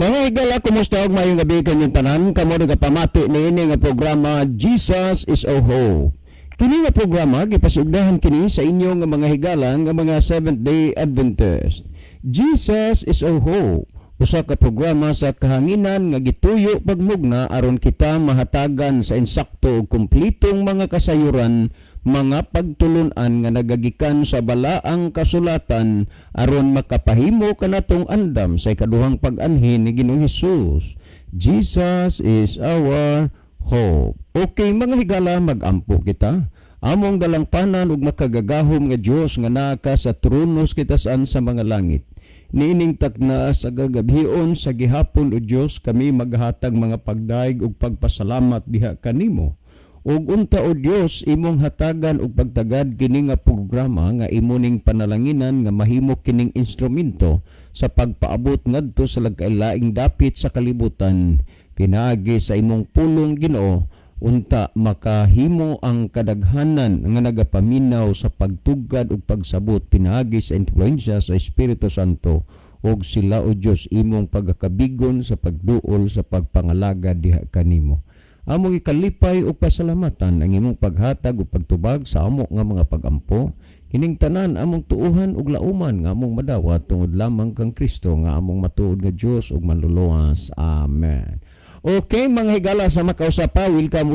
Mga higala, kumusta og mayong gabi kanyang tanan? Kamo nagapamati niini nga programa Jesus is Oho. Kini nga programa gipasugdahan kini sa inyo nga mga higala nga mga Seventh-day Adventist. Jesus is Oho, usa ka programa sa kahanginan nga gituyo pagmugna aron kita mahatagan sa insakto ug kumplitong mga kasayuran, mga pagtulunan nga nagagikan sa balaang kasulatan aron makapahimo kanatong andam sa ikaduhang pag-anhin ni Ginoong Hesus. Jesus is our hope. Okay mga higala, magampo kita. Among dalangpanan ug makagagahom nga Dios nga naa ka sa tronos kitasan sa mga langit. Niining takna sa gagabhion sa gihapon o Dios kami maghatag mga pagdaig ug pagpasalamat diha kanimo. Ug unta o Dios imong hatagan og pagtagad kini nga programa nga imuning panalanginan nga mahimo kining instrumento sa pagpaabot ngadto sa lagkailaing dapit sa kalibutan. Pinaagi sa imong pulong Ginoo unta makahimo ang kadaghanan nga nagapaminaw sa pagtugad ug pagsabot pinaagi sa influensya sa Espiritu Santo ug sila o Dios imong pagakabigon sa pagduol sa pagpangalaga diha kanimo. Among ikalipay o pasalamatan ang imong paghatag o pagtubag sa amo nga mga pagampo. Kining tanan among tuuhan ug lauman nga among madawat tungod lamang kang Kristo nga among matuod nga Dios ug manluluwas. Amen. Okay mga higala sa makausapa, welcome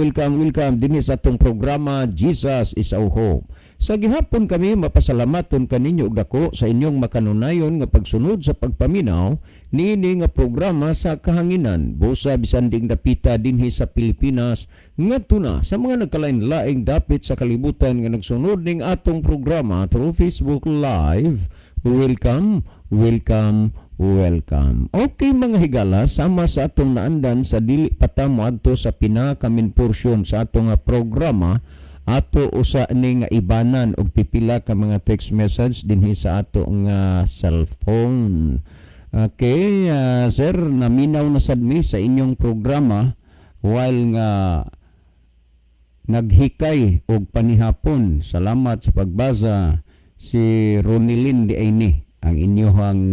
dinhi sa atong programa Jesus is Our Hope. Sa gihapon kami mapasalamaton kaninyo og dako sa inyong makanunayon nga pagsunod sa pagpaminaw niini nga programa sa kahanginan busa bisan ding dapita dinhi sa Pilipinas ngadto na sa mga nagkalain-laing dapit sa kalibutan nga nagsunod ning atong programa through Facebook Live. Welcome. Okay mga higala, sama sa atong naandan sa dili patamo adto sa pinakamin porsyon sa atong programa ato usa ni nga ibanan og pipila ka mga text message dinhi sa ato nga cellphone. Okay, sir, naminaw na sad mi sa inyong programa while nga naghikay og panihapon. Salamat sa pagbasa. Si Ronilyn di Aini ang inyohang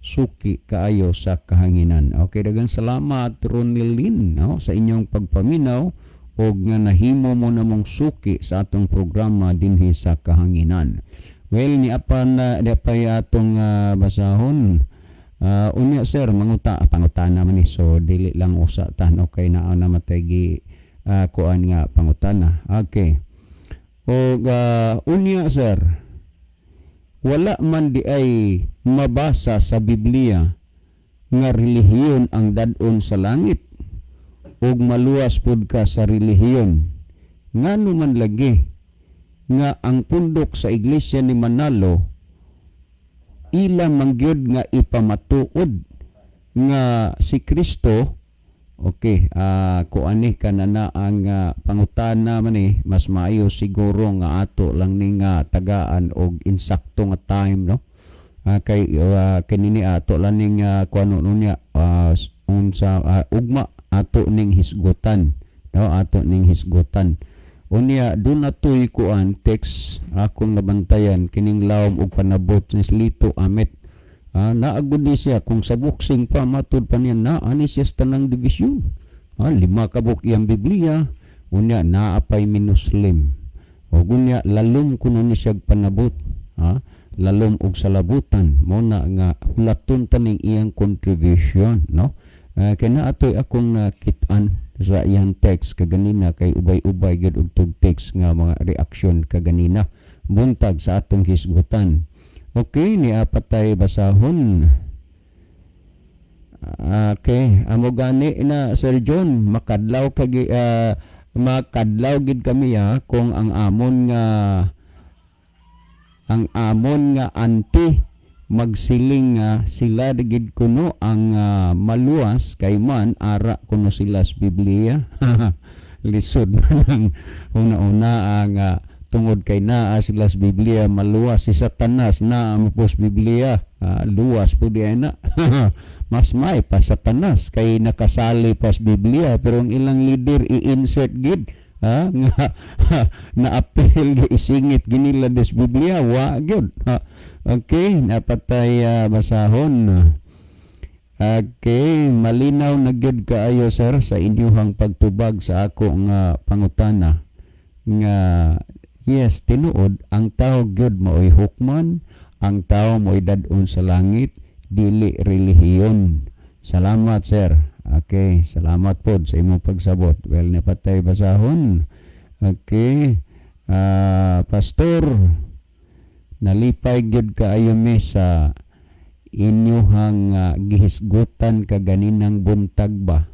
suki kaayo sa kahanginan. Okay, daghang salamat Ronilyn sa inyong pagpaminaw og nga nahimo mo namong suki sa atong programa dinhi sa kahanginan. Well, ni apan di pay atong basahon. Unya sir, pangutana man ni, so dili lang usa tan okay na matay kuan nga pangutana. Okay. Og unya sir, wala man di ay mabasa sa Biblia nga relihiyon ang dadon sa langit ug maluwas pud ka sa relihiyon. Ngano man lagi nga ang pundok sa iglesia ni Manalo ila mangyud nga ipamatuod nga si Kristo. Okay, kuani kanana ang pangutana man mas maayo siguro nga ato lang ning tagaan og insakto nga time, no? Kay kanini ato lang ning kuano nunya unsa ugma ato ning hisgutan, no? Ato ning hisgutan. Unya dun atoy kuan text akong nabantayan kining lawom og panabot ni Lito Amet. Naagud ni siya kung sa boxing pa matud pa niya ani siya sa tanang division. 5 ka buk iyang Biblia. Unya naapay minuslim. O gunya lalom kuno ni siya panabot. Lalom og salabutan mo na nga hulaton taning iyang contribution, no? Kaya atoy akong nakitaan sa iyang text kaganina kay ubay-ubay gyud og tug text nga mga reaksyon kaganina buntag sa atong hisgutan. Okay, ni apatay basahon. Okay, amo gani na Sir John, makadlaw gid kami kung ang amon nga anti magsiling sila gid kuno ang maluwas kay man ara kuno sila sa Biblia. Lisod man una-una ang tungod kay naa sila sa Biblia maluwas si Satanas na ang pos Biblia luwas po di na. Mas may pa Satanas kay nakasali pa sa Biblia pero ang ilang leader i-insert gid nga na-appeal isingit ginila des Biblia wa gyud. Okay, napatay basahon. Okay, malinaw na gyud kaayo sir sa inyong pagtubag sa ako nga pangutana nga yes, tinuod ang tao gyud maoy hukman, ang tao mo'y dadon sa langit, dili relihiyon. Salamat sir. Okay, salamat po sa imong pagsabot. Well, napatay basahon. Okay. Pastor, nalipay gyud kaayo mi sa inyuhang gihisgutan kaganinang buntag ba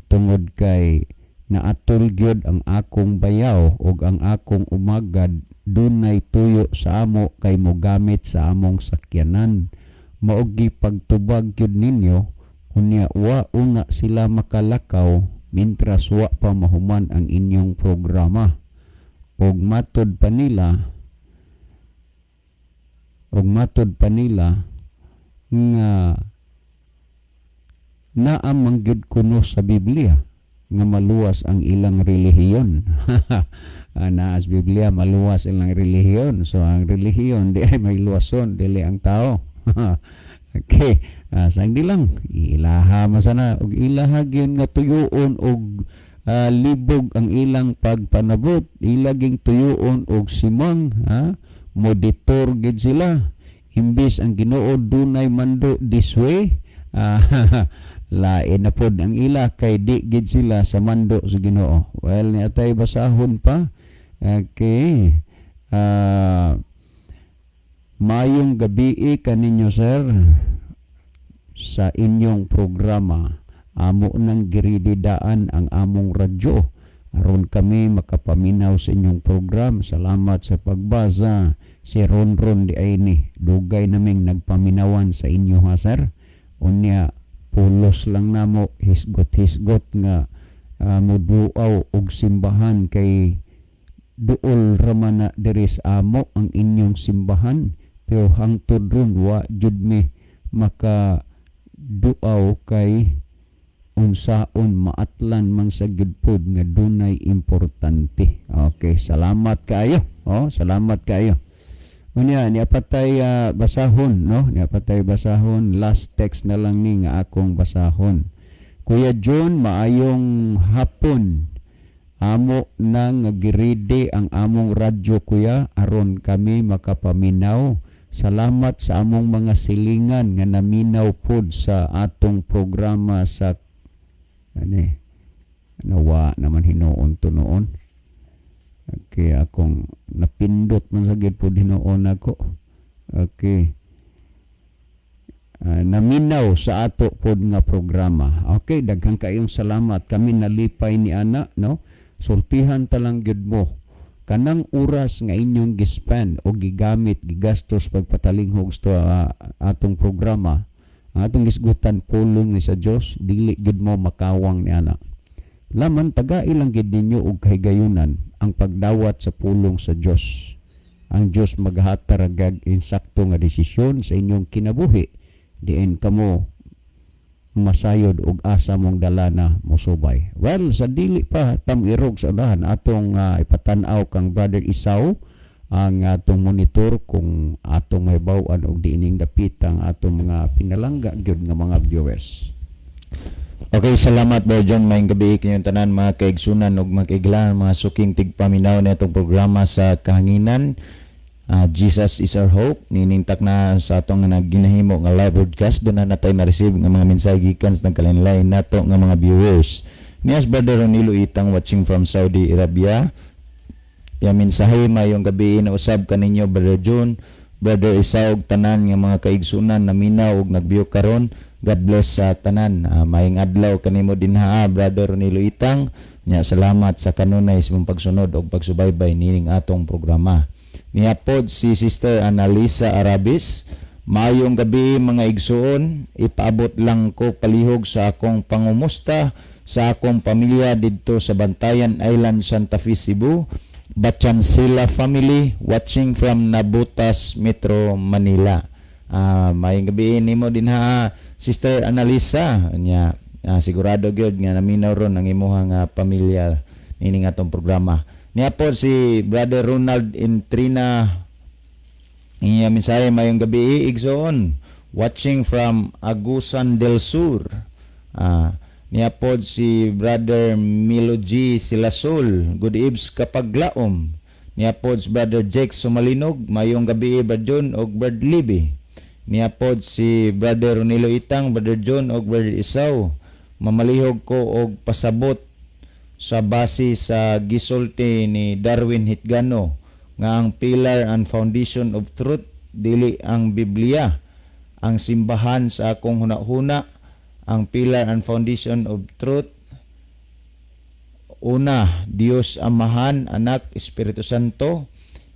tungod kay naatol gyud ang akong bayaw ug ang akong umagad dunay tuyo sa amo kay mogamit sa among sakyanan. Maogi pagtubag gyud ninyo unya wa una sila makalakaw mintras wa pa mahuman ang inyong programa. Ug matod pa nila nga naamang gyud kuno sa Biblia nga maluwas ang ilang relihiyon. Naas Biblia maluwas ilang relihiyon. So ang relihiyon di ay may luwason dili ang tao. Okay, sagdi lang ilaha masana og ilaha gyud nga tuyoon og libog ang ilang pagpanabot, ilaging tuyoon og simang, monitor gid sila. Imbis ang Ginoo dunay mando this way, lain na pod ang ila kay di gid sila sa mando sa Ginoo. Well, ni atay basahon pa. Okay. Mayong gabi kaninyo sir sa inyong programa. Amo nang girididaan ang among radyo aron kami makapaminaw sa inyong program. Salamat sa pagbasa. Si Ronron di ay ni dugay naming nagpaminawan sa inyo ha sir. Unya pulos lang namo hisgot nga muduaw og simbahan kay duol raman na diris amo ang inyong simbahan, pero hangtod ron wa jud mi maka duaw kay unsaon maatlan man sa gidpod nga dunay importante. Okay, salamat kaayo. Salamat kaayo. Unya ni apatay basahon, no? Ni apatay basahon, last text na lang ni nga akong basahon. Kuya John, maayong hapon. Amo nang giride ang among radyo kuya aron kami makapaminaw. Salamat sa among mga silingan nga naminaw pod sa atong programa sa nawa naman hinuon to noon. Okay, akong napindot man sa gid pod hinuon ako. Okay. Naminaw sa ato pod nga programa. Okay, daghang kayong salamat. Kami nalipay ni ana, no? Sultihan ta lang gyud mo kanang oras nga inyong gispan o gigamit gigastos pagpatalinghog sa atong programa. Ang atong gisgutan pulong ni sa Dios, dili gyud mo makawang ni ana. Laman taga ilang gid ninyo og kahigayunan ang pagdawat sa pulong sa Dios. Ang Dios maghataragag insakto nga desisyon sa inyong kinabuhi. Diin kamo masayod og asa mong dala na mosubay. Well, sa dili pa tam-irog sa unahan atong ipatan-aw kang Brother Isaw ang atong monitor kung atong mahibaw-an og diining dapit ang atong mga pinalangga gyud nga mga viewers. Okay, salamat Brother John. Maayong gabi kanyang tanan mga kaigsunan ug mga kaiglan, mga suking tigpaminaw na itong programa sa kahanginan. Jesus is our hope. Niningtak na sa atong ginahimo nga live broadcast. Doon na natay ma-receive nga mga mensahe gikan sa nagkalain-lain nato nga mga viewers. Niyas Brother Ronilo Itang watching from Saudi Arabia. Yung mensahe mayong gabi na usab kaninyo Brother John, Brother Isaw ug tanan nga mga kaigsunan na minaw ug nagbiyo karon. God bless sa tanan. Maayong adlaw kanimo dinha Brother Ronilo Itang. Nya salamat sa kanunay sa mong pagsunod og pagsubaybay nining atong programa. Niapod si Sister Analisa Arabis. Maayong gabi mga igsuon. Ipaabot lang ko palihog sa akong pangumusta sa akong pamilya didto sa Bantayan Island, Santa Fe, Cebu. Batchansila family watching from Nabutas, Metro Manila. Maayong gabi nimo din ha Sister Analisa. Nya sigurado gyud nga naminaw ron ang imuhang pamilya nining atong programa. Niya po si Brother Ronald Intrina. Iya mensahe mayong gabi igsoon. watching from Agusan del Sur. Niapod si Brother Milo G. Silasol, good eves kapaglaom. Niapod si Brother Jake Sumalinog, mayong gabi Brother John og Brother Libby. Niapod si Brother Ronilo Itang, Brother John og Brother Isaw. Mamalihog ko og pasabot sa base sa gisulti ni Darwin Hitgano nga ang pillar and foundation of truth dili ang Biblia, ang simbahan sa akong hunahuna, ang pillar and foundation of truth. Una, Dios Amahan, Anak, Espiritu Santo.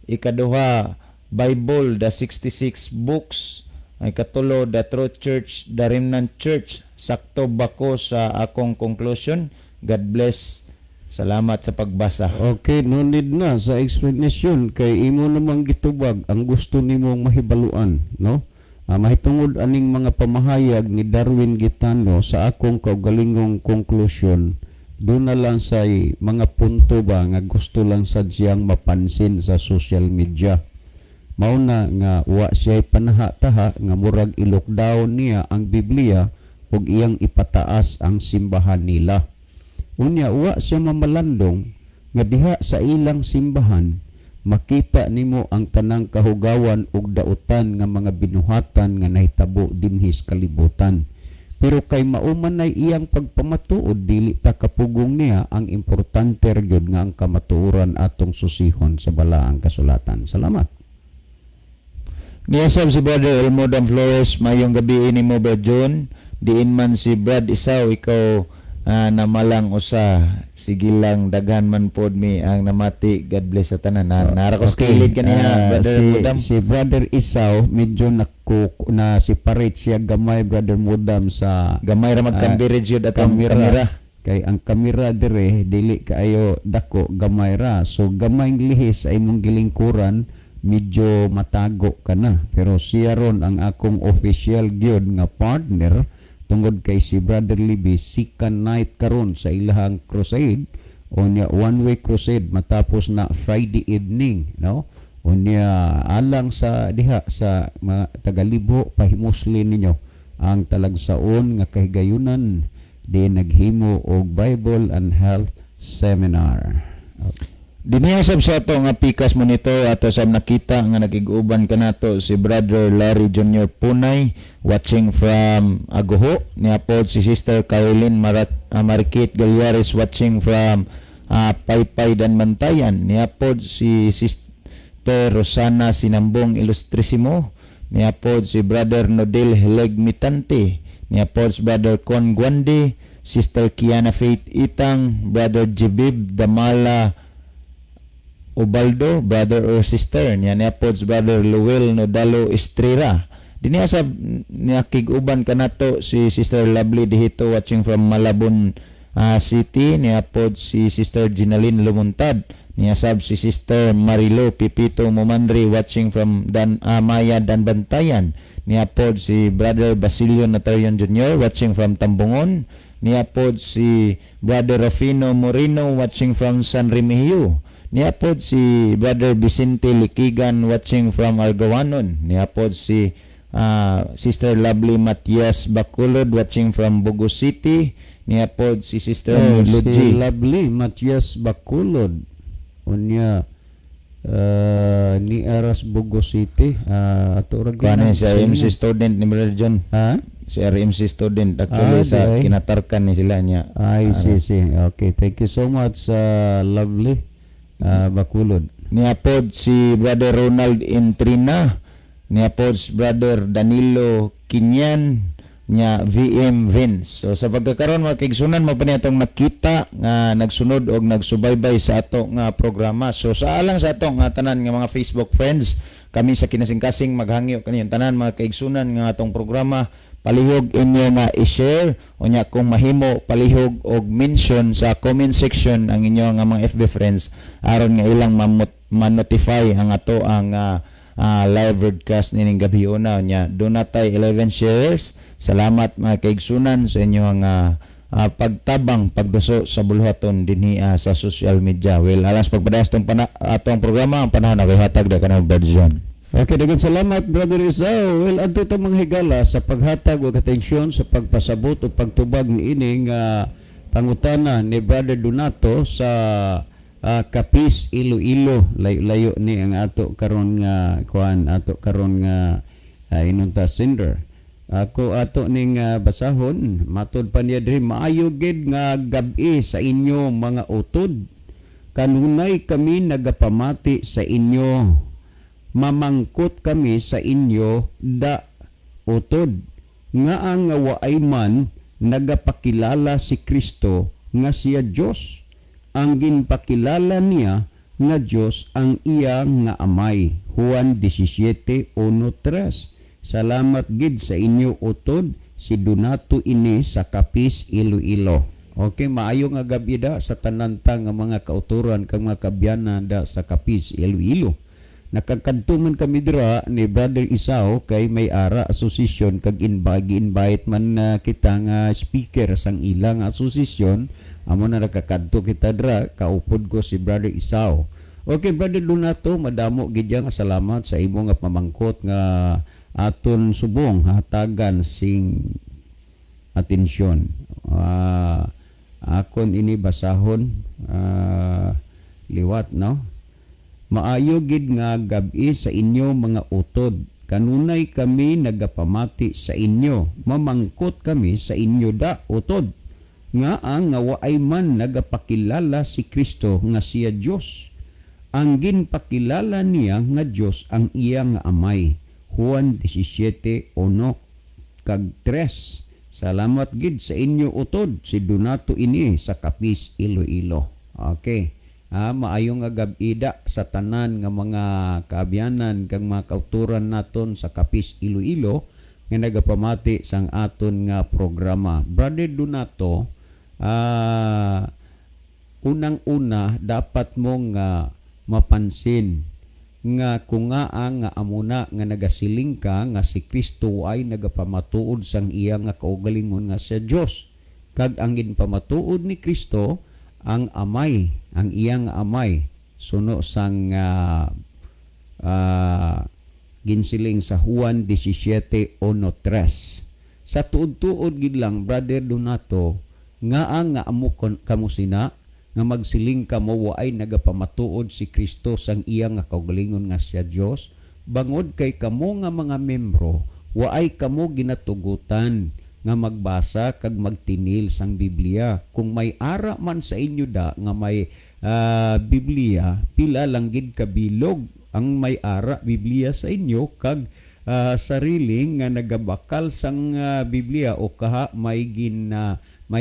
Ikaduha, Bible, the 66 books. Ay katulo, the Truth Church, the Remnant Church. Sakto ba ko sa akong conclusion? God bless. Salamat sa pagbasa. Okay, no need na sa explanation kay imo namang gitubag ang gusto nimong mahibaluan, no? Mahitungod aning mga pamahayag ni Darwin Gitano sa akong kaugalingong conclusion, doon na lang sa mga punto ba nga gusto lang sad siyang mapansin sa social media. Mauna nga wa siya panaha-taha nga murag i-lockdown niya ang Biblia ug iyang ipataas ang simbahan nila. Unya wa siya mamalandong nga diha sa ilang simbahan makita nimo ang tanang kahugawan ug dautan nga mga binuhatan nga nahitabo dinhi sa kalibutan. Pero kay mauman ay iyang pagpamatuod dili ta kapugong niya, ang importante gyud nga ang kamatuoran atong susihon sa balaang kasulatan. Salamat. Niyasab si Brother Elmodam Flores, mayong gabi ini mo Brother John. Diin man si Brad Isaw, ikaw namalang usa, sige lang daghan man pod mi ang namati. God bless sa tanan. Nara ko skilid kaniya Brother Mudam. Si Brother Isaw medyo na separate siya gamay Brother Mudam sa gamay ra magkambiri jud atong kamera. Kay ang kamera dire dili kaayo dako, gamay ra. So gamay lihis ay imong gilingkuran, medyo matago ka na. Pero siya ron ang akong official gyud nga partner tungod kay si Brother Libby second night karon sa ilahang crusade, unya one way crusade matapos na Friday evening, no? Unya alang sa diha sa mga taga-Libo pahimuslin ninyo ang talagsaon nga kahigayunan di naghimo og Bible and Health Seminar. Okay. Diniyasab sa ato nga pikas mo nito ato sa nakita nga nagiguban kanato si Brother Larry Jr. Punay watching from Aguho. Niapod si Sister Caroline Marikit Galyares watching from Paypay Danbantayan. Niapod si Sister Rosana Sinambong Ilustrisimo. Niapod si Brother Nodel Hileg Mitante. Niapod si Brother Con Guande, Sister Kiana Faith Itang, Brother Jibib Damala Ubaldo, brother or sister niya niapods Brother Luwel Nodalo Estrera. Diniyasab nakiguban kanato si Sister Lovely dihito watching from Malabon City. Niapod si Sister Ginaline Lumuntad. Niyasab si Sister Marilo Pipito Momandri watching from Maya Danbantayan. Niapod si Brother Basilio Natarian Jr. watching from Tambungon. Niapod si Brother Rafino Moreno watching from San Remigio. Niapod si Brother Vicente Likigan watching from Algawanon. Niapod si Sister Lovely Matias Bacolod watching from Bogo City. Niapod si Sister Si Lovely Matias Bacolod. Unya ni Aras Bogo City. Ato ra Kani sa RMC student ni Brother John. Ha? Si RMC student actually sa kinatarkan ni sila niya. Ay, si. Okay, thank you so much Lovely Bacolod. Niapod si Brother Ronald Entrina. Niapod si Brother Danilo Kinyan nya VM Vince. So sa pagkakaroon mga kaigsunan mo pa niya itong nakita nga nagsunod o nagsubaybay sa ato nga programa. So sa alang sa ato nga tanan nga mga Facebook friends, kami sa kinasing-kasing maghangyo kaniyong tanan mga kaigsunan nga atong programa, palihog inyo nga i-share o nya kung mahimo palihog og mention sa comment section ang inyo nga mga FB friends aron nga ilang ma-notify ang ato ang live broadcast nining gabi una nya. Do natay 11 shares. Salamat mga kaigsunan sa inyo nga pagtabang pagduso sa buluhaton dinhi sa social media. Well, alas pagpadayas atong programa ang panahon na hatag da kanang Brother John. Okay, daghang salamat Brother Rizal. Well, adto ta mga higala sa paghatag og atensyon sa pagpasabot o pagtubag ni ining pangutana ni Brother Donato sa Capiz, Iloilo. Layo ni ang ato karon nga kuan, ato karon nga inunta sender. Ako ato ning basahon, matod pa niya diri, maayo gid nga gabi sa inyo mga utod. Kanunay kami nagapamati sa inyo. Mamangkot kami sa inyo da utod. Nga ang waay man nagapakilala si Kristo nga siya Dios. Ang ginpakilala niya nga Dios ang iya nga amay. Juan 17:1-3. Salamat gid sa inyo utod, si Donato ini sa Capiz, Iloilo. Okay, maayo nga gabi da sa tananta nga mga kauturan kang mga kabyanan da sa Capiz, Iloilo. Nakagkantuman kami dira ni Brother Isao kay may ara asosisyon kag invite man kita nga speaker sang ilang asosisyon. Amo na nakakadto kita dira, kaupod ko si Brother Isao. Okay, Brother Donato, madamo gid nga salamat sa imo nga pamangkot nga aton subong hatagan sing atensyon. Akon ini basahon liwat no. Maayo gid nga gabi sa inyo mga utod. Kanunay kami nagapamati sa inyo. Mamangkot kami sa inyo da utod. Nga ang waay man nagapakilala si Kristo nga siya Dios. Ang ginpakilala niya nga Dios ang iya nga amay. Juan 17:1-3. Salamat gid sa inyo utod, si Donato ini sa Capiz, Iloilo. Okay. Maayong nga gab-ida sa tanan nga mga kaabyanan kang mga kauturan naton sa Capiz, Iloilo nga nagapamati sang aton nga programa. Brother Donato, unang-una dapat mong mapansin nga kung nga amuna nga nagasiling ka nga si Kristo ay nagapamatuod sang iya nga kaugalingon nga sa Dios. Kag ang ginpamatuod ni Kristo ang amay, ang iyang amay, suno sang ginsiling sa Juan 17:1-3. Sa tuod-tuod gid lang, Brother Donato, nga amo kamo sina, nga magsiling kamo waay nagapamatuod si Kristo sang iyang nga kaugalingon nga siya Dios, bangod kay kamo nga mga membro, waay kamo ginatugutan nga magbasa kag magtinil sang Biblia. Kung may ara man sa inyo da nga may Biblia, pila lang gid kabilog ang may ara Biblia sa inyo kag sariling nga nagabakal sang Biblia o kaha may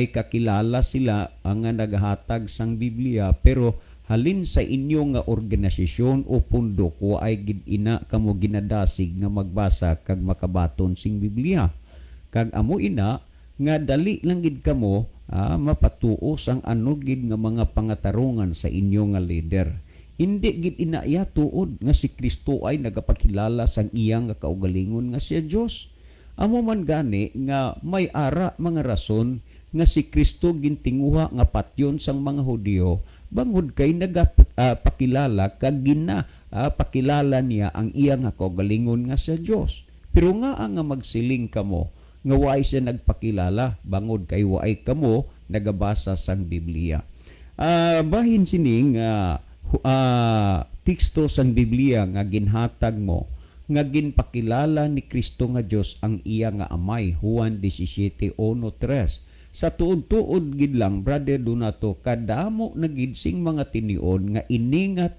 kakilala sila ang naghatag sang Biblia, pero halin sa inyo nga organisasyon o pundok ay gid ina kamo ginadasig nga magbasa kag makabaton sing Biblia. Kag amo ina nga dali lang gid kamo mapatuo sang ano gid nga mga pangatarungan sa inyo nga leader. Hindi gid ina iya tuod nga si Kristo ay nagapakilala sang iyang nga kaugalingon nga siya Dios. Amo man gani nga may ara mga rason nga si Kristo gintinguha nga patyon sang mga Hudiyo bangod kay nagapakilala kag pakilala niya ang iyang nga kaugalingon nga siya Dios. Pero nga ang magsiling kamo nga waay siya nagpakilala bangod kay waay kamo nagabasa sang Biblia. Bahin sining teksto sang Biblia nga ginhatag mo nga ginpakilala ni Kristo nga Dios ang iya nga amay. Juan 17:1-3. Sa tuod-tuod gid lang, Brother Donato, kadamo na gid sing mga tinion nga iningat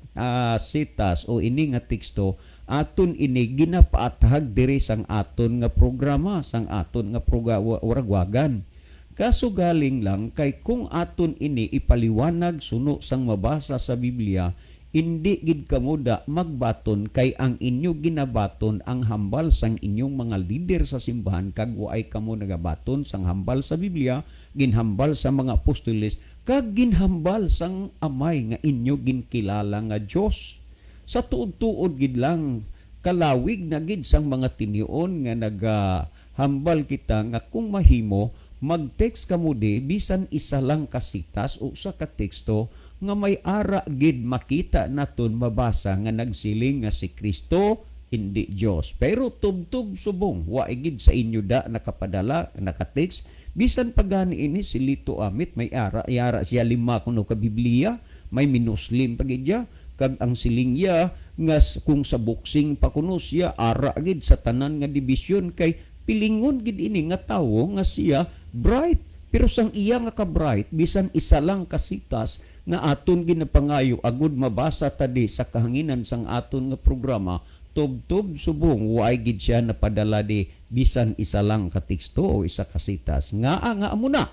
sitas o iningat teksto aton ini ginapaathag diri sang aton nga programa, sang aton nga waragwagan. Kaso galing lang kay kung aton ini ipaliwanag suno sang mabasa sa Biblia, hindi gid kamuda magbaton kay ang inyo ginabaton ang hambal sang inyong mga leader sa simbahan kag waay kamo nagabaton sang hambal sa Biblia, ginhambal sa mga apostoles kag ginhambal sang amay nga inyo ginkilala nga Dios. Sa tuod-tuod gid lang kalawig na gid sang mga tinion nga nagahambal kita nga kung mahimo mag-text kamo di bisan isa lang kasitas o sa kateksto nga may ara gid makita naton mabasa nga nagsiling nga si Kristo indi Dios. Pero tubtub subong wa igid sa inyo da nakapadala nakatext bisan pagani ini si Lito Amit may yara siya 5 kuno ka Biblia, may minuslim pagidya kag ang silingya nga kung sa boxing pa kuno siya ara gid sa tanan nga dibisyon kay pilingon gid ini nga tawo nga siya bright. Pero sang iya nga ka bright bisan isa lang kasitas nga aton ginapangayo agud mabasa tadi sa kahanginan sang aton nga programa tubtub subong way gid siya napadala di bisan isa lang ka teksto o isa kasitas nga amo na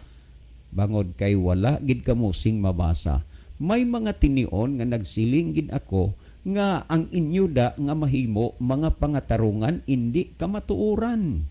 bangod kay wala gid kamo sing mabasa. May mga tinion nga nagsiling gid ako nga ang inyo da nga mahimo mga pangatarungan indi kamatuoran,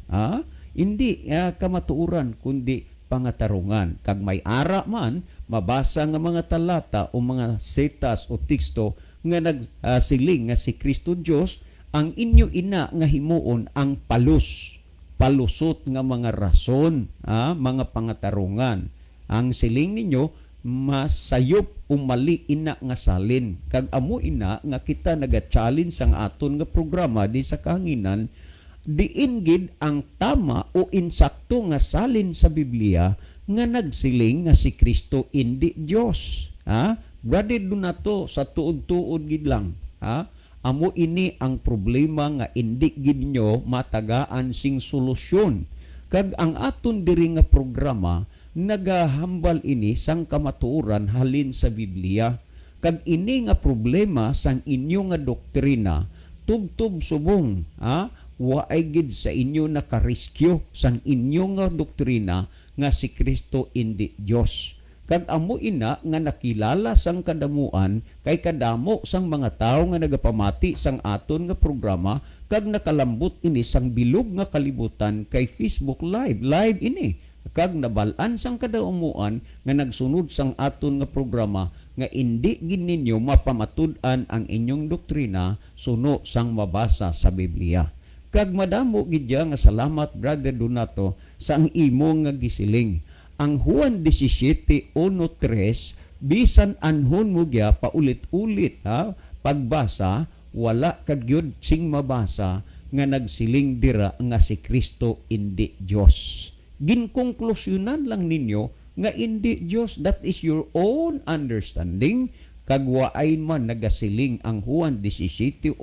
hindi kamatuoran kundi pangatarungan. Kag may ara man mabasa nga mga talata o mga setas o teksto nga nagsiling nga si Kristo Dios ang inyo ina nga himuon ang palusot nga mga rason, mga pangatarungan. Ang siling ninyo masayop umali ina nga salin. Kag amo ina nga kita naga-challenge sang aton nga programa di sa kahanginan diin gid ang tama o insakto nga salin sa Biblia nga nagsiling nga si Kristo indi Dios. Brother do nato sa tuod-tuod gid lang. Amo ini ang problema nga indi gid nyo matagaan sing solusyon. Kag ang aton diri nga programa nagahambal ini sang kamatuoran halin sa Biblia. Kag ini nga problema sang inyo nga doktrina tubtub subong, waay gid sa inyo nakariskyo sang inyo nga doktrina nga si Kristo indi Dios. Kag amo ina nga nakilala sang kadamuan kay kadamo sang mga tawo nga nagapamati sang aton nga programa kag nakalambot ini sang bilog nga kalibutan kay Facebook live ini. Kag nabal-an sang kadamuan nga nagsunod sang aton nga programa nga indi gid ninyo mapamatud-an ang inyong doktrina suno sang mabasa sa Biblia. Kag madamo gid nga salamat Brother Donato sa ang imo nga gisiling. Ang Juan 17:1-3 bisan anhon mo gya paulit-ulit pagbasa wala kagyud sing mabasa nga nagsiling dira nga si Kristo indi Dios. Ginkonklusyonan lang ninyo nga indi Dios. That is your own understanding. Kag waay man nagasiling ang Juan 17:1-3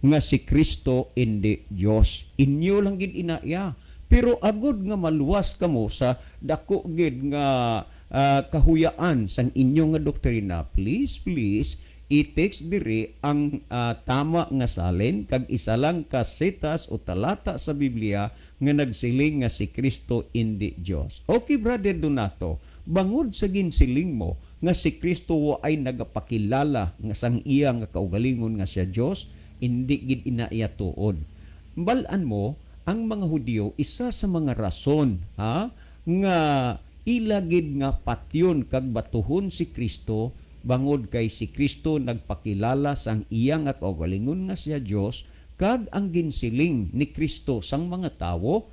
nga si Kristo indi Dios. Inyo lang gid inaya. Pero agud nga maluwas kamo sa dako gid nga kahuyaan sang inyo nga doktrina, please i-text diri ang tama nga salin kag isa lang ka setas o talata sa Biblia nga nagsiling nga si Kristo indi Dios. Okay, Brother Donato, bangod sa ginsiling mo nga si Kristo ay nagapakilala nga sang iya nga kaugalingon nga siya Dios, indi gid inaiya tuod. Balaan mo ang mga Hudyo isa sa mga rason nga ilagid nga patyon kag batuhon si Kristo bangod kay si Kristo nagpakilala sang iya nga kaugalingon nga siya Dios kag ang ginsiling ni Kristo sang mga tawo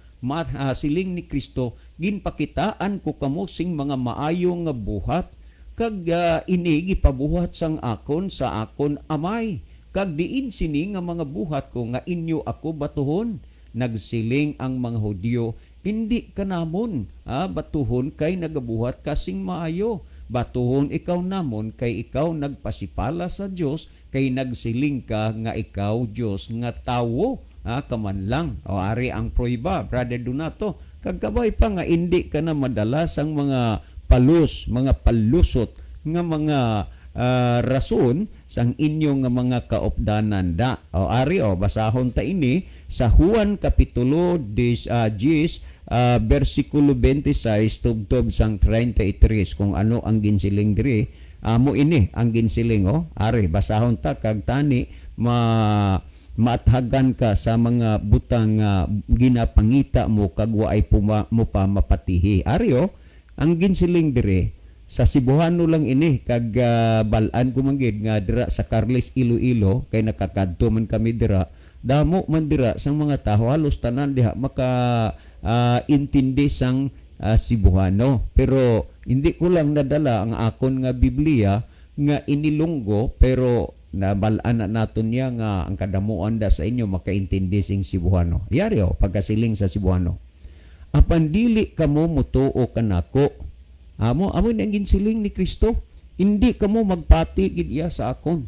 siling ni Kristo ginpakitaan ko kamo sing mga maayo nga buhat kag ini gipabuhat sang akon sa akon amay kag diin sini nga mga buhat ko nga inyo ako batuhon. Nagsiling ang mga Hudyo, hindi ka namon batuhon kay nagabuhat kasing maayo. Batuhon ikaw namon kay ikaw nagpasipala sa Dios kay nagsiling ka nga ikaw Dios nga tawo kaman lang. O ari ang proiba, Brother Donato. Kagkabay pa nga hindi ka na madalas ang mga mga palusot nga mga rason sang inyo nga mga kaopdanan da. O ari basahon ta ini sa Juan kapitulo 10 versikulo 26 tubtob sang 33 kung ano ang ginsiling diri. Amo ini ang ginsiling ari basahon ta kag tani maathagan ka sa mga butang ginapangita mo kag waay mo pa mapatihi. Ari ang ginsiling diri sa Cebuano lang ini kag balaan ko manggid nga dira sa Carles Iloilo kay nakakadto man kami dira damo man dira sang mga tawo halos tanan diha maka intindi sang Cebuano. Pero hindi ko lang nadala ang akon nga Biblia nga inilunggo pero nabalaan na naton niya nga ang kadamuan da sa inyo makaintindi sing Cebuano. Yari pagkasiling sa Cebuano. Apan dili kamo mutuo kanako. Amo nang ginsiling ni Kristo. Hindi kamo magpati gid iya sa akon.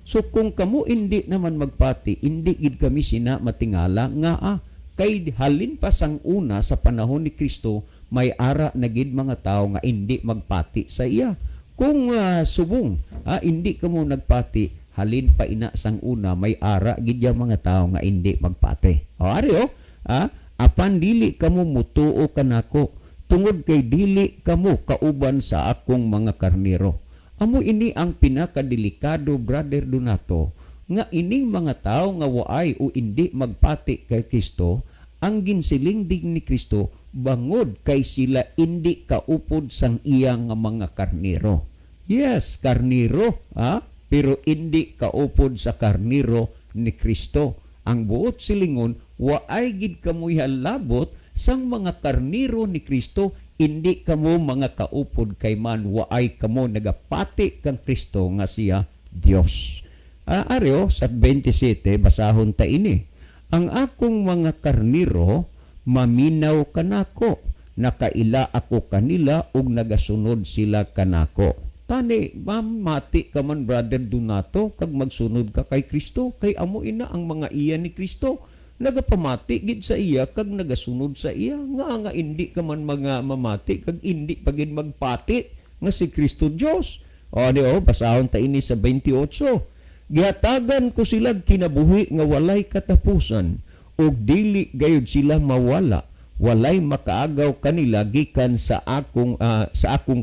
So kung kamo hindi naman magpati, hindi gid kami sina matingala nga kay halin pa sang una sa panahon ni Kristo may ara na gid mga tao nga hindi magpati sa iya. Kung subong, hindi kamo nagpati, halin pa ina sang una may ara gid ya mga tao nga hindi magpati. Apan dili kamo mutuo kanako tungod kay dili kamo kauban sa akong mga karnero. Amo ini ang pinakadelikado, Brother Donato, nga ining mga tao nga waay o hindi magpati kay Kristo, ang ginsiling dig ni Kristo bangod kay sila hindi kaupod sang iya nga mga karnero. Yes, karnero, pero hindi kaupod sa karnero ni Kristo. Ang buot silingon, waay gid kamoy halabot sang mga karnero ni Kristo, hindi kamo mga kaupod kay man, waay kamo nagapati kang Kristo nga siya Dios. Areo sa 27 basahon ta ini. Ang akong mga karnero maminaw kanako, nakaila ako kanila ug nagasunod sila kanako. Tani, mamati ka man, Brother Donato, kag magsunod ka kay Kristo, kay amo ina ang mga iya ni Kristo. Nagapamati gid sa iya, kag nagasunod sa iya. Nga hindi ka man mga mamati, kag hindi pagin magpati, nga si Kristo Diyos. Basahon ta ini sa 28. Gihatagan ko sila kinabuhi nga walay katapusan, ug dili gayud sila mawala. Walay makaagaw kanila gikan sa akong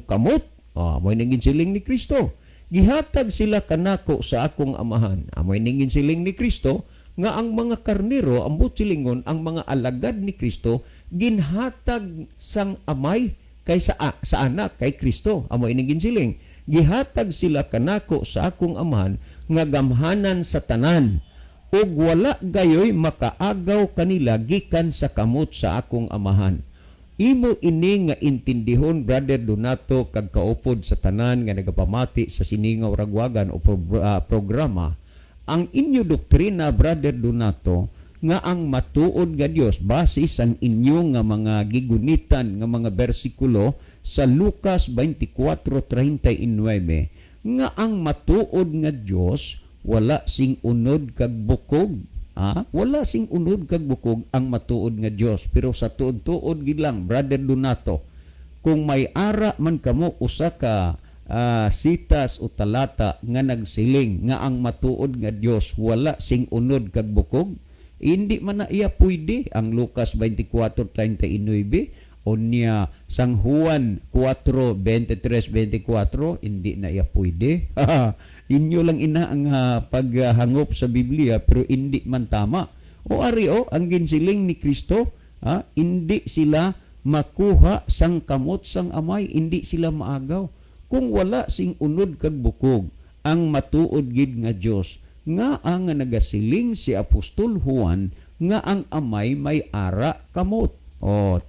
kamot. Amoy ningin siling ni Kristo. Gihatag sila kanako sa akong amahan. Amoy ningin siling ni Kristo nga ang mga karnero, ambot silingon, ang mga alagad ni Kristo, ginhatag sang amay kay sa anak kay Kristo. Amoy ningin siling. Gihatag sila kanako sa akong amahan nga gamhanan sa tanan. Ug wala gayoy makaagaw kanila gikan sa kamot sa akong amahan. Imo ini nga intindihon, Brother Donato, kag kaupod sa tanan nga nagapamati sa siningaw ragwagan o programa, ang inyo doktrina, Brother Donato, nga ang matuod nga Dios base sang inyo nga mga gigunitan nga mga bersikulo sa Lucas 24:39 nga ang matuod nga Dios wala sing unod kag bukog. Wala sing unod kag bukog ang matuod nga Dios. Pero sa tuod-tuod gid lang, Brother Donato, kung may ara man kamo usa ka sitas o talata nga nagsiling nga ang matuod nga Dios wala sing unod kag bukog, hindi man na iya pwede. Ang Lucas 24:39 o niya sang Juan 4:23-24, hindi na iya pwede. Inyo lang ina ang paghangop sa Biblia, pero hindi man tama. Ang ginsiling ni Kristo, hindi sila makuha sang kamot sang amay, hindi sila maagaw. Kung wala sing unod kag bukog ang matuod gid nga Dios, nga ang nagasiling si Apostol Juan nga ang amay may ara kamot.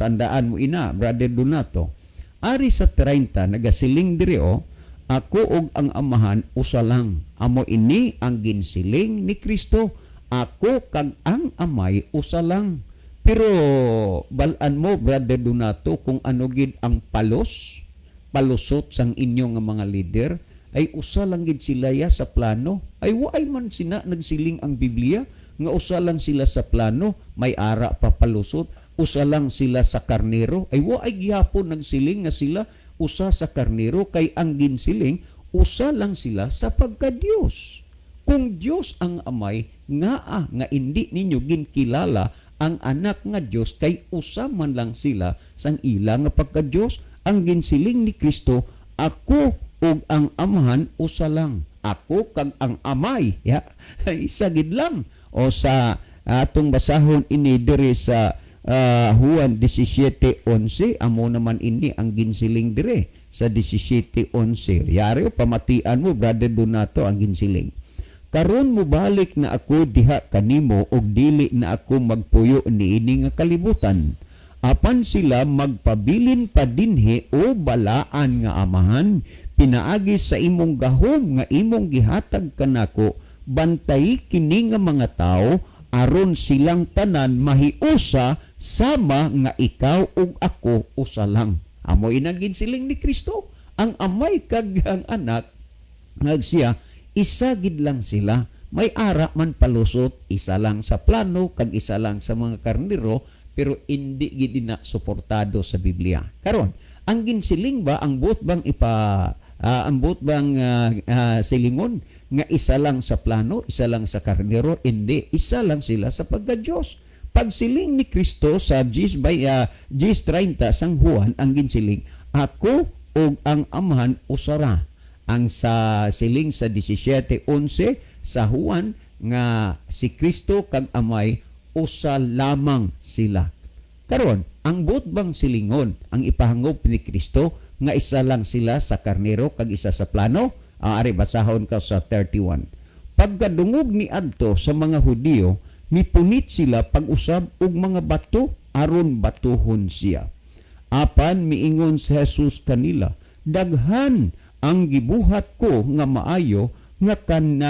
Tandaan mo ina, Brother Donato. Ari sa 30 nagasiling diri ako og ang amahan usa lang. Amo ini ang ginsiling ni Kristo. Ako kag ang amay usa lang. Pero balaan mo, Brother Donato, kung ano gid ang palusot sang inyo nga mga leader, ay usa lang gid sila sa plano. Ay waay man sina nagsiling ang Biblia nga usa lang sila sa plano, may ara pa palusot. Usa lang sila sa karnero. Ay waay gihapon nagsiling nga sila usa sa karnero, kay ang ginsiling usa lang sila sa pagka-Dios. Kung Dios ang amay, nga hindi ninyo ginkilala ang anak nga Dios, kay usa man lang sila sang ila nga pagka-Dios. Ang ginsiling ni Kristo, ako ug ang amahan usa lang. Ako kag ang amay, isa gid lang. O sa atong basahon ini diri sa Juan 17:11, amo naman ini ang ginsiling dire sa 17:11. Yari pamatian mo, Brother Donato, ang ginsiling. Karon mo balik na ako diha kanimo og dili na ako magpuyo niini nga kalibutan. Apan sila magpabilin pa dinhi o balaan nga amahan, pinaagi sa imong gahom nga imong gihatag kanako, bantay kini nga mga tao aron silang tanan mahiusa sama nga ikaw ug ako usa lang. Amo inang ginsiling ni Kristo, ang amay kag ang anak nagsiya isa gid lang sila. May ara man palusot, isa lang sa plano kag isa lang sa mga karnero, pero hindi gid na suportado sa Biblia. Karon, ang ginsiling ba ang buot bang silingon nga isa lang sa plano, isa lang sa karnero? Hindi, isa lang sila sa pagka-Diyos. Pagsiling ni Kristo sa Gs 30 sang Juan, ang ginsiling, ako o ang amahan usara. Ang sa siling sa 17:11 sa Juan nga si Kristo kag amay usa lamang sila. Karon, ang buot bang silingon ang ipahangop ni Kristo nga isa lang sila sa karnero kag isa sa plano? Ari basahon ka sa 31. Pagkadungog ni adto sa mga Hudiyo, mipunit sila pag-usab og mga bato aron batuhon siya. Apan miingon si Jesus kanila, daghan ang gibuhat ko nga maayo nga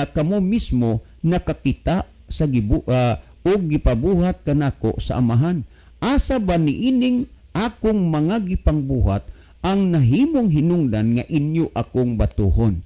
kamo mismo nakakita sa og gipabuhat kanako sa amahan. Asa ba niining akong mga gipangbuhat ang nahimong hinungdan nga inyo akong batuhon?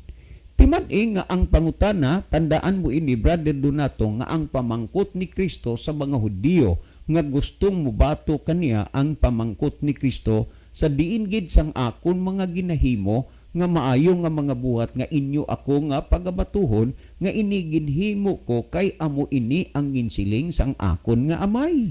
Timan nga ang pangutana, tandaan mo ini, Brother Donato, nga ang pamangkot ni Kristo sa mga Hudiyo nga gustong mubato kaniya, ang pamangkot ni Kristo sa diin gid sang akon mga ginahimo nga maayo nga mga buhat nga inyo ako nga pagabatuhon, nga ini ginhimo ko kay amo ini ang ginsiling sang akon nga amay.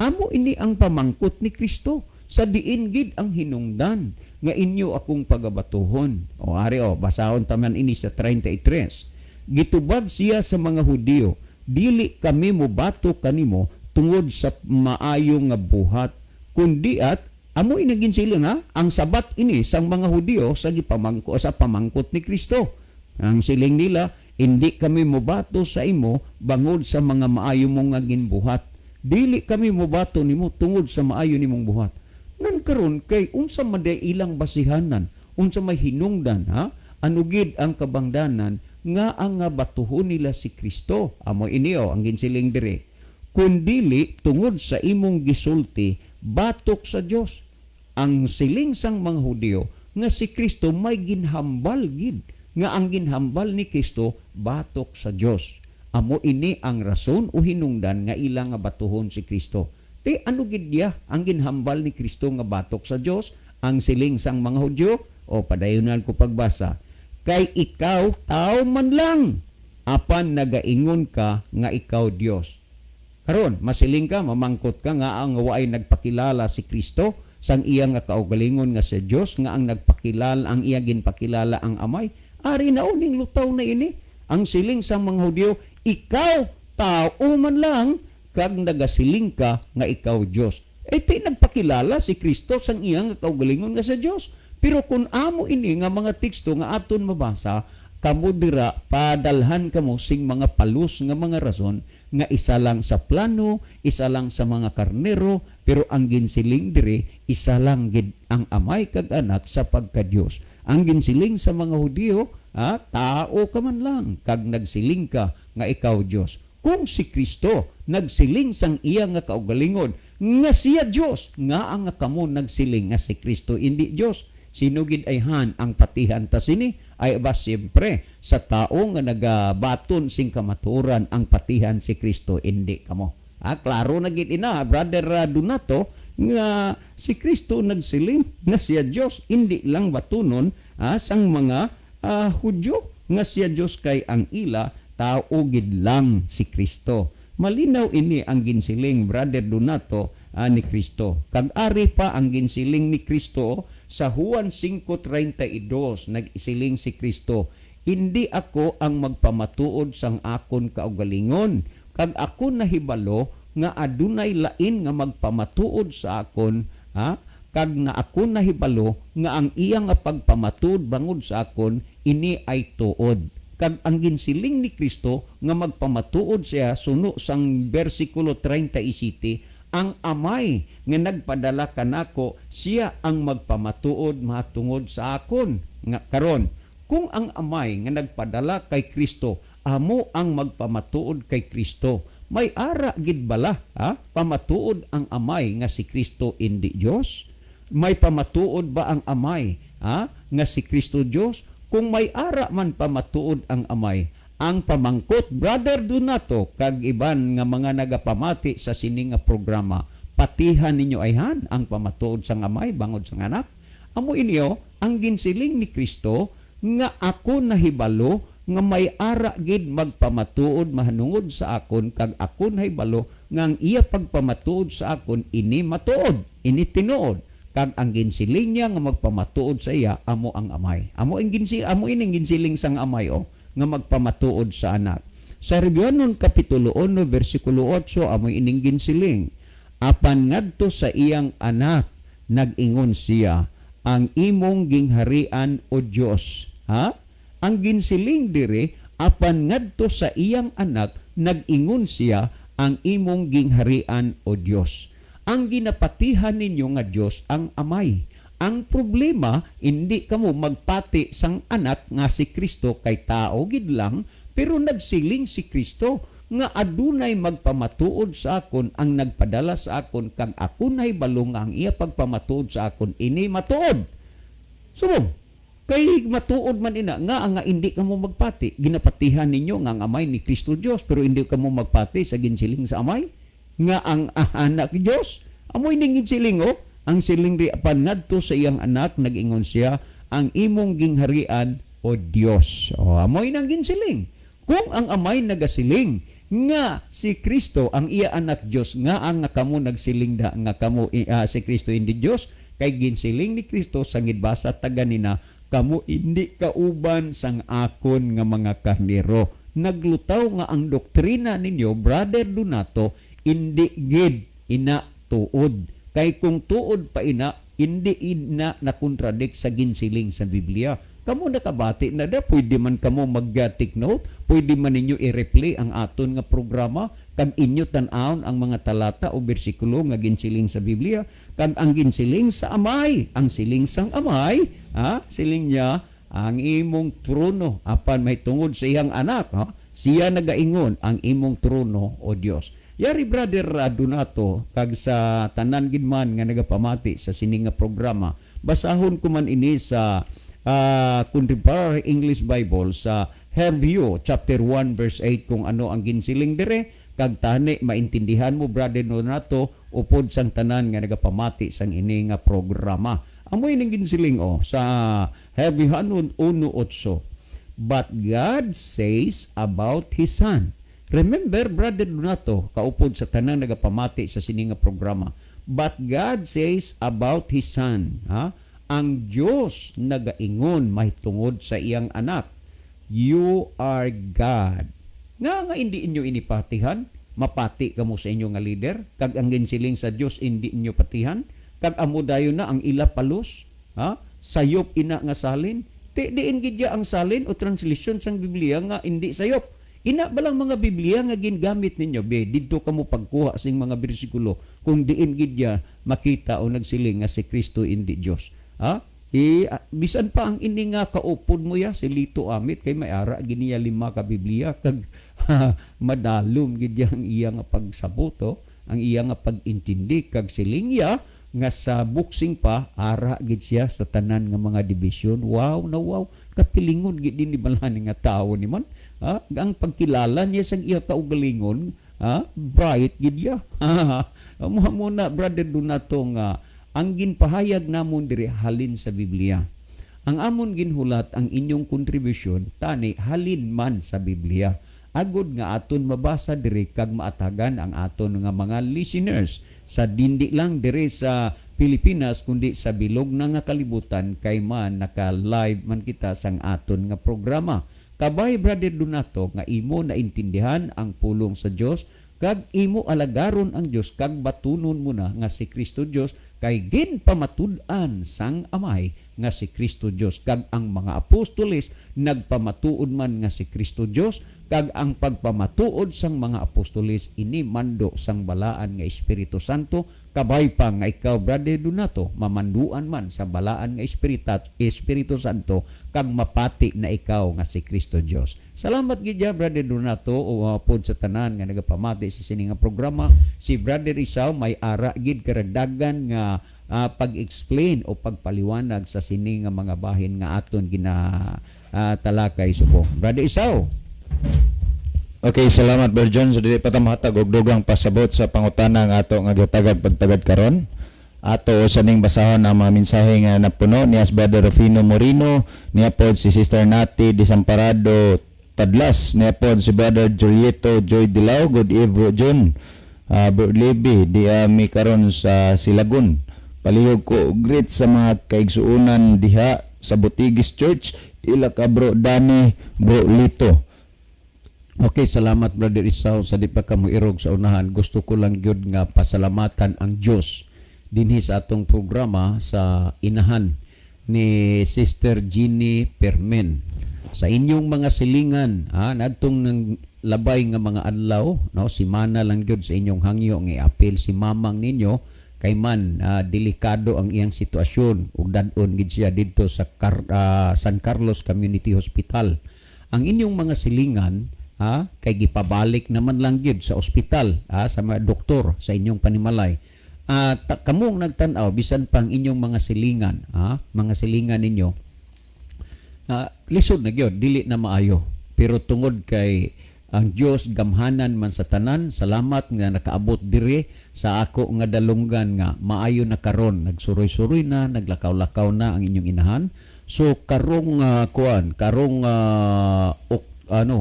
Amo ini ang pamangkot ni Kristo sa diin gid ang hinungdan nga inyo akong pagabatuhon. O ari basahon taman ini sa 33. Gitubag siya sa mga Hudiyo, dili kami mobato kanimo tungod sa maayo nga buhat, kundi at amo inagin sila nga ang sabat ini sang mga Hudiyo sa pamangkot ni Kristo. Ang siling nila, hindi kami mobato sa imo bangod sa mga maayo mong nga ginbuhat. Dili kami mobato nimo tungod sa maayo nimong buhat. Nan karon kay unsa man day ilang basihanan, unsa may hinungdan anugid ang kabangdanan nga ang batuhon nila si Kristo. Amo iniyo ang ginsiling dire. Kundili tungod sa imong gisulti batok sa Dios. Ang siling sang mga Hudiyo nga si Kristo may ginhambal gid, nga ang ginhambal ni Kristo batok sa Dios. Amo ini ang rason o hinungdan nga ilang nga batuhon si Kristo. Ano gid dia ang ginhambal ni Kristo nga batok sa Dios? Ang siling sang mga Hudyo, o padayonan ko pagbasa, kay ikaw tao man lang, apan nagaingon ka nga ikaw Dios. Karon masiling ka, mamangkot ka nga ang waay nagpakilala si Kristo sang iya nga kaugalingon nga sa Dios, nga ang nagpakilala, ang iya ginpakilala ang amay. Ari na uning lutaw na ini. Ang siling sang mga Hudyo, ikaw tao man lang, kag nagasiling ka nga ikaw Dios. Ito'y nagpakilala si Kristo sang iyang kaugalingon nga sa Dios. Pero kung amo ini nga mga teksto nga aton mabasa, kamo dira padalhan kamo sing mga palus nga mga rason nga isa lang sa plano, isa lang sa mga karnero, pero ang ginsiling dire isa lang gid ang amay kag anak sa pagka-Dios. Ang ginsiling sa mga Hudiyo, tao ka man lang kag nagsiling ka nga ikaw Dios. Kung si Kristo nagsiling sang iya nga kaugalingon nga siya Dios, nga ang kamo nagsiling nga si Kristo hindi Dios, sino gid ay ang patihan ta sini? Ay ba siyempre sa tao nga nagabaton sing kamaturan ang patihan si Kristo hindi kamo. Klaro na gid ina, Brother Donato, nga si Kristo nagsiling nga siya Dios, hindi lang batunon sang mga Hudyo nga siya Dios, kay ang ila tao gid lang si Kristo. Malinaw ini ang ginsiling, Brother Donato, ni Kristo. Kag ari pa ang ginsiling ni Kristo sa Juan 5:32, nagisiling si Kristo, hindi ako ang magpamatuod sang akon kaugalingon, kag ako nahibalo nga adunay lain nga magpamatuod sa akon, kag na ako nahibalo nga ang iyang pagpamatuod bangod sa akon ini ay tuod. Kag ang ginsiling ni Kristo nga magpamatuod siya suno sang bersikulo 37, ang amay nga nagpadala kanako siya ang magpamatuod matungod sa akon. Nga karon, kung ang amay nga nagpadala kay Kristo amo ang magpamatuod kay Kristo, may ara gid bala pamatuod ang amay nga si Kristo indi Dios? May pamatuod ba ang amay nga si Kristo Dios? Kung may ara man pamatuod ang amay, ang pamangkot, Brother Donato, kag iban nga mga nagapamati sa sini nga programa, patihan ninyo ayhan ang pamatuod sang amay bangod sang anak. Amo inyo ang ginsiling ni Kristo nga ako nahibalo nga may ara gid magpamatuod mahanungod sa akon, kag ako nahibalo nga ang iya pagpamatuod sa akon ini matuod, ini tinuod. Kag ang ginsiling niya nga magpamatuod sa iya amo ang amay. Amo ining ginsiling sang amay nga magpamatuod sa anak. Sa Hebreanon kapitulo 1 versikulo 8 amo ining ginsiling, apan ngadto sa iyang anak nag-ingon siya, ang imong gingharian o Dios. Ang ginsiling dire, apan ngadto sa iyang anak nag-ingon siya, ang imong gingharian o Dios. Ang ginapatihan ninyo nga Dios ang amay. Ang problema, hindi kamo magpati sang anak nga si Kristo kay tao gid lang, pero nagsiling si Kristo nga adunay magpamatuod sa akon ang nagpadala sa akon, kag ako nahibalo nga ang iya pagpamatuod sa akon ini matuod. So, kay matuod man ina nga hindi kamo magpati. Ginapatihan ninyo nga ang amay ni Kristo Dios, pero hindi kamo magpati sa ginsiling sa amay nga ang anak ni Dios. Amoy ning ginsiling ang siling di apan ngadto sa iyang anak nag-ingon siya, ang imong gingharian o Dios. Amoy nang ginsiling. Kung ang amay nagasiling nga si Kristo ang iya anak Dios, nga ang kamo nagsiling da nga kamo si Kristo hindi Dios, kay ginsiling ni Kristo sa gidbasa taganina, kamo hindi kauban sang akon nga mga karnero. Naglutaw nga ang doktrina ninyo, Brother Donato, hindi gid ina tuod. Kay kung tuod pa ina, hindi ina nakontradict sa ginsiling sa Biblia. Kamo nakabati na da, pwede man kamo mag-take note, pwede man ninyo i-replay ang aton nga programa, kag inyo tan-awon ang mga talata o bersikulo nga ginsiling sa Biblia, kag ang ginsiling sa amay, ang siling sang amay, siling niya, ang imong trono, apan may tungod sa iyang anak, siya nagaingon, ang imong trono o Dios. Yari Brother Donato, kag sa tanan gid man nga nagapamati sa sining nga programa, basahon ko man ini sa Contemporary English Bible sa Herview chapter 1 verse 8 kung ano ang ginsiling dire, kag tani maintindihan mo Brother Donato upod sang tanan nga nagapamati sang ini nga programa. Amoy ning ginsiling sa Herview 1:8, but God says about His Son. Remember, Brother Donato, kaupod sa tanang nagapamati sa sininga programa. But God says about His Son, ang Diyos nagaingon may tungod sa iyang anak, you are God. Nga hindi inyo inipatihan, mapati kamo sa inyo nga leader, kag ang ginsiling sa Diyos hindi inyo patihan, kag amo dayo na ang ila palos, sayop ina nga salin, diin gidya ang salin o translation sang Biblia nga hindi sayop. Ina balang mga Biblia nga gingamit ninyo, didto kamo pagkuha sing mga bersikulo kung diin gidya makita o nagsiling nga si Kristo indi Dios. Bisan pa ang ini nga kaupod mo ya si Lito Amit kay may ara giniya 5 ka Biblia kag madalom gidya ang iya nga pagsabuto, ang iya nga pagintindi kag silingya nga sa boxing pa ara gid siya sa tanan nga mga division. Wow, kapilingon gid ni balani nga tawo ni man. Ang pagkilala niya sa iya kaugalingon, bright gid ya. Muna Brother Donato nga ang ginpahayag namon diri halin sa Biblia. Ang amon ginhulat ang inyong kontribusyon tani halin man sa Biblia. Agod nga aton mabasa diri kag maatagan ang aton nga mga listeners sa dindi lang diri sa Pilipinas kundi sa bilog na nga kalibutan kay man naka-live man kita sang aton nga programa. Kabay Brother Donato nga imo naintindihan ang pulong sa Dios kag imo alagaron ang Dios kag batunon mo na nga si Kristo Dios kay ginpamatud-an sang amay nga si Kristo Dios kag ang mga apostoles nagpamatuod man nga si Kristo Dios kag ang pagpamatuod sang mga apostoles ini mando sang balaan nga Espiritu Santo, kabay pa nga ikaw Brother Donato mamanduan man sa balaan nga Espiritu Santo kag mapati na ikaw nga si Kristo Dios. Salamat gid Brother Donato o pod sa tanan nga nagapamati sa sini nga programa. Si Brother Isaw may ara gid karagdagan nga pag-explain o pagpaliwanag sa sini nga mga bahin nga aton talakay subong. Brother Isaw. Okay, salamat Brother John. So dili pa ta mahatag og dugang pasabot sa pangutana nga ato nga gitagad pagtagad karon. Ato sa ning basahon ang mga mensahe nga napuno ni Brother Rufino Moreno, niya pod si Sister Nati Desamparado Tadlas, niya pod si Brother Julieto Joy Dilao. Good evening John. Bro Levi di mi karon sa Silagun. Palihog ko greet sa mga kaigsuonan diha sa Butigis Church, ila ka Bro Dani, Bro Lito. Okay, salamat Brother Isaw sa di pa ka mo irog sa unahan. Gusto ko lang gyud nga pasalamatan ang Dios dinhi sa atong programa sa inahan ni Sister Jeannie Permen. Sa inyong mga silingan, nadtong nang labay nga mga adlaw, no, si mana lang gyud sa inyong hangyo nga apil si mamang ninyo kay man delikado ang iyang sitwasyon ug dad-on gid siya didto sa San Carlos Community Hospital. Ang inyong mga silingan kay gipabalik naman lang gyud sa ospital sa mga doktor sa inyong panimalay. Kamong nagtan-aw bisan pang inyong mga silingan, mga silingan ninyo lisod na gyud, dili na maayo. Pero tungod kay ang Dios gamhanan man sa tanan, salamat nga nakaabot diri sa ako nga dalunggan nga maayo na karon, nagsuroy-suroy na, naglakaw-lakaw na ang inyong inahan. So karong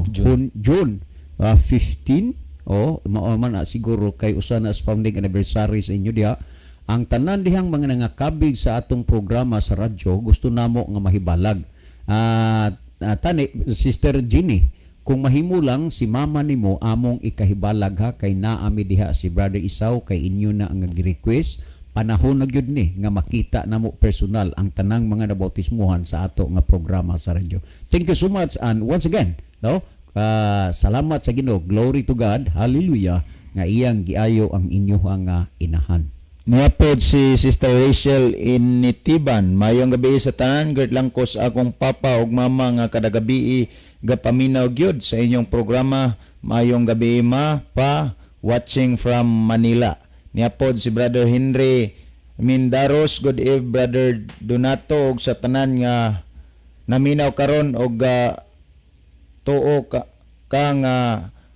June 15 mao man siguro kay usa na as founding anniversary sa inyo diha. Ang tanan dihang mga nangakabig sa atong programa sa radyo gusto namo nga mahibalag. Tani Sister Ginny, kung mahimo lang si mama nimo among ikahibalag kay naami diha si Brother Isaw kay inyo na ang request. Panahon na gyud ni nga makita namo personal ang tanang mga nabautismuhan sa ato nga programa sa radyo. Thank you so much and once again, no? Salamat sa Ginoo. Glory to God. Hallelujah. Nga iyang giayo ang inyohang inahan. Niapod si Sister Rachel Initiban. Mayong gabi sa tanan, gert lang ko sa akong papa ug mama nga kada gabi gapaminaw gyud sa inyong programa. Mayong gabi watching from Manila. Niapod si Brother Henry Mindaros. Good evening Brother Donato ug sa tanan nga naminaw karon og tuo ka nga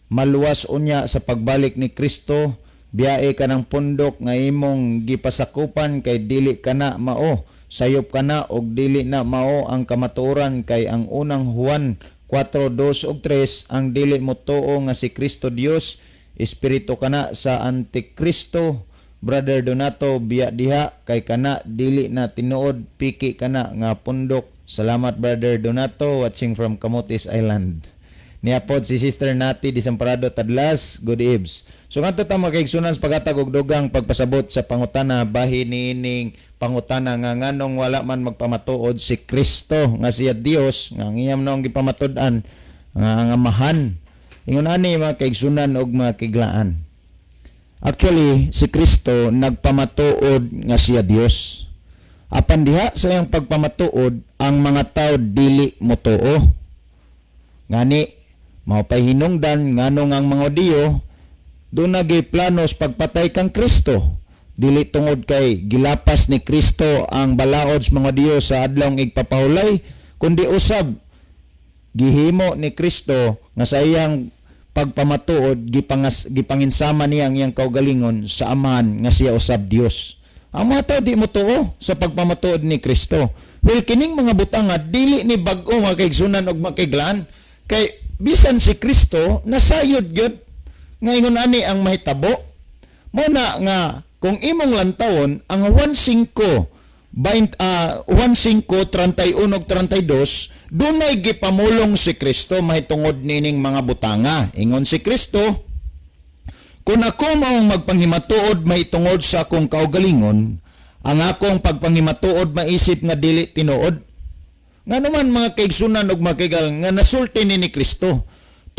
maluwas unya sa pagbalik ni Kristo. Biyae ka ng pundok nga imong gipasakupan kay dili kana mao, sayop kana og dili na mao ang kamatuoran kay ang unang Juan 4:2 ug 3 ang dili mo tuo nga si Kristo Dios, espiritu kana sa Antikristo. Brother Donato biya diha kay kana dili na tinuod, piki kana nga pundok. Salamat Brother Donato watching from Camotes Island. Niapod si Sister Nati Desamparado Tadlas. Good eves. So ngadto ta makaigsunan sa paghatag og dugang pagpasabot sa pangutana bahin niining pangutana nga nganong wala man magpamatuod si Kristo nga siya Dios nga ngiyam naong gipamatud-an nga amahan. Ingon ani makaigsunan og makiglaan. Actually si Kristo nagpamatuod nga siya Dios. Apan diha sa iyang pagpamatuod ang mga tao dili motuo. Ngani mao pay hinungdan nganong ang mga Diyo doon planos pagpatay kang Kristo. Dili tungod kay gilapas ni Kristo ang balaod sa mga Diyo sa adlawng igpapahulay, kundi usab gihimo ni Kristo nga sa iyang pagpamatuod gipanginsama niya ang iyang kaugalingon sa Amahan nga siya usab Dios. Ang mga tao di mo tuo sa pagpamatuod ni Kristo. Well, kining mga butanga dili ni bag-o makaigsunan og makiglaan kay bisan si Kristo nasayod gyud nga ingon ani ang mahitabo mo na nga kung imong lantawon ang 1:5:31 ug 32 dunay gipamulong si Kristo mahitungod nining mga butanga. Ingon si Kristo, kung ako maong magpanghimatuod mahitungod sa akong kaugalingon, ang akong pagpanghimatuod maisip nga dili tinuod. Nga naman mga kaigsunan og makigal nga nasulti ni Kristo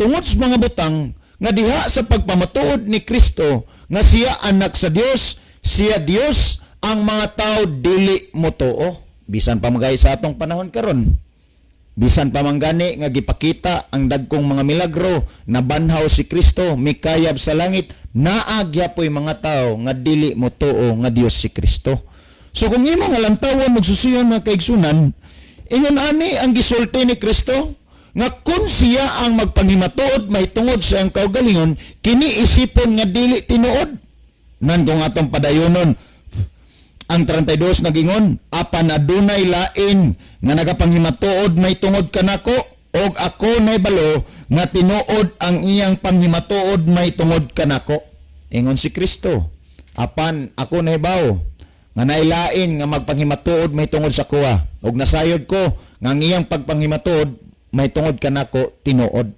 tungod sa mga butang nga diha sa pagpamatuod ni Kristo nga siya anak sa Dios, siya Dios, ang mga tao dili motuo. Bisan pa magay sa atong panahon karon. Bisan pa manggani nga gipakita ang dagkong mga milagro na banhaw si Kristo, mikayab sa langit, naagya po'y mga tao nga dili motuo nga Dios si Kristo. So kung imo nga lantawon magsusiyon mga kaigsunan, ingon ani ang gisulti ni Kristo nga kung siya ang magpangimatuod may tungod sa ang kaugalingon, kini isipon nga dili tinuod. Nan kung atong padayonon ang 32 nagingon, apan adunay lain nga nagapanghimatuod may tungod kanako, og ako nay balo nga tinuod ang iyang panghimatuod may tungod kanako. Ingon si Kristo, apan ako nay bawo nga nailain nga magpanghimatuod may tungod sa kuha, og nasayod ko nga ang iyang pagpanghimatuod may tungod kanako tinuod.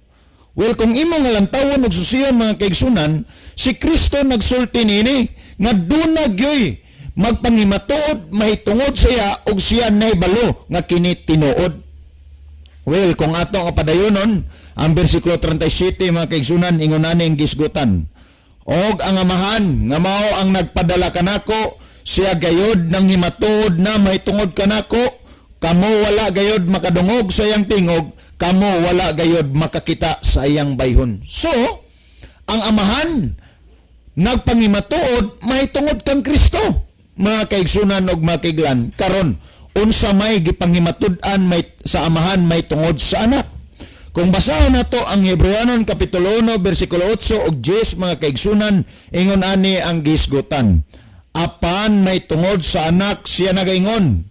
Well, kung imo nga lantawon og susiyon mga kaigsunan, si Kristo nagsulti nini nga dunag yoy magpanghimatuod may tungod siya og siya nay balo nga kini tinuod. Well, kung ato ang padayonon ang bersikulo 37 mga kaigsunan, ingon ani ang gisgutan, og ang amahan nga mao ang nagpadala kanako, siya gayod nang himatuod na may tungod kanako, kamo wala gayod makadungog sa iyang tingog, kamo wala gayod makakita sa iyang bayhon. So, ang amahan nagpangimatuod may tungod kang Kristo. Mga kaigsunan og mga kaiglan, karon unsa may gipanghimatud-an may sa amahan may tungod sa anak. Kung basahan nato ang Hebreanon kapitulo 1 bersikulo 8 ug 10 mga kaigsunan, ingon ani ang gisgutan, apan may tungod sa anak siya nagaingon,